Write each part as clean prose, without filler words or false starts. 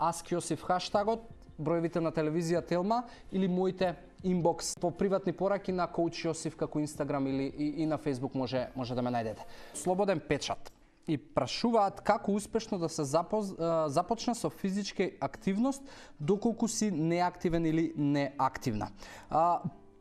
Ask Јосиф хаштагот, броевите на телевизија Телма или моите инбокс по приватни пораки на Коуч Јосиф како Инстаграм или и на Фејсбук може да ме најдете. Слободен печат. И прашуваат како успешно да се започне со физичка активност доколку си неактивен или неактивна.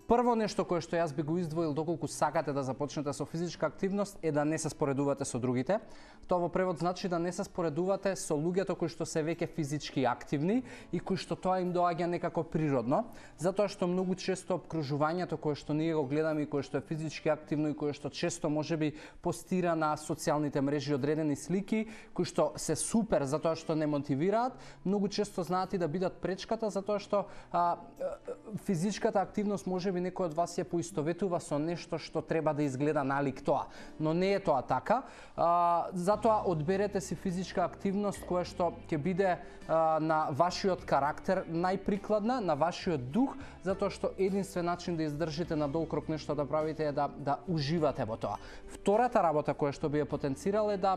Прво нешто кое што јас би го издвоил доколку сакате да започнете со физичка активност е да не се споредувате со другите. Тоа во превод значи да не се споредувате со луѓето кои што се веќе физички активни и кои што тоа им доаѓа некако природно, затоа што многу често обкружувањето кое што ние го гледаме и кое што е физички активно и кое што често можеби постира на социјалните мрежи одредени слики кои што се супер затоа што не мотивираат, многу често знаат и да бидат пречката затоа што физичката активност можеби некој од вас ја поистоветува со нешто што треба да изгледа налик тоа, но не е тоа така. Затоа одберете си физичка активност која што ќе биде на вашиот карактер најприкладна, на вашиот дух, затоа што единствен начин да издржите на долг рок нешто да правите е да уживате во тоа. Втората работа која што би ја потенцирал е да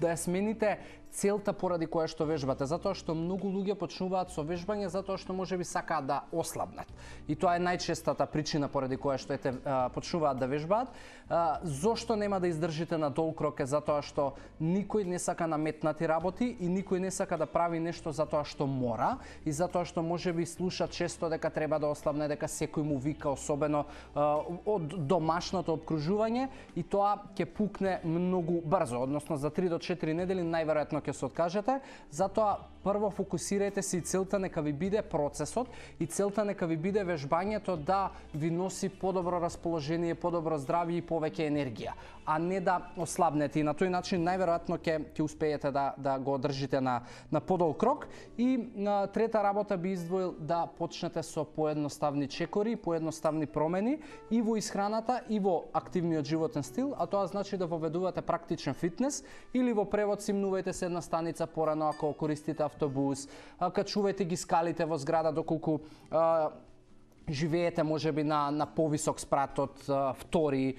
ја смените целта поради која што вежбате, затоа што многу луѓе почнуваат со вежбање затоа што можеби сакаат да ослабнат. И тоа е најчестата причина поради која што почнуваат да вежбаат. Зошто нема да издржите на долг рок е затоа што никој не сака наметнати работи и никој не сака да прави нешто затоа што мора и затоа што можеби слуша често дека треба да ослабне, дека секој му вика, особено од домашното обкружување, и тоа ќе пукне многу брзо, односно за 3 до 4 недели најверојатно ќе се откажете. Затоа прво фокусирајте се и целта нека ви биде процесот и целта нека ви биде вежбањето да ви носи подобро расположение, подобро здравје и повеќе енергија, а не да ослабнете. И на тој начин најверојатно ќе успеете да го одржите на подолг рок. И трета работа би издвоил да почнете со поедноставни чекори, поедноставни промени и во исхраната и во активниот животен стил, а тоа значи да воведувате практичен фитнес или во превод симнувајте се една станица порано ако користите автобус, качувајте ги скалите во зграда доколку живеете можеби на повисок спрат од втори,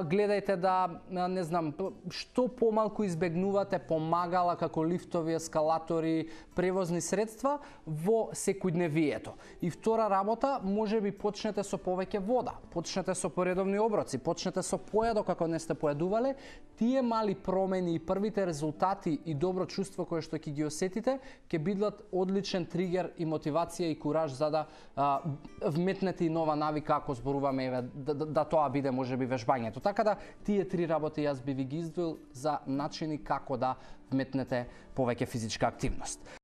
гледајте да, не знам, што помалку избегнувате помагала како лифтови, ескалатори, превозни средства во секојдневието. И втора работа, можеби почнете со повеќе вода, почнете со поредовни оброци, почнете со појадок ако не сте појадувале. Тие мали промени и првите резултати и добро чувство кое што ќе ги осетите, ќе бидат одличен тригер и мотивација и кураж за да вметнете и нова навика ако зборуваме да тоа биде можеби вежбањето. Така да тие три работи јас би ви ги издвоил за начини како да вметнете повеќе физичка активност.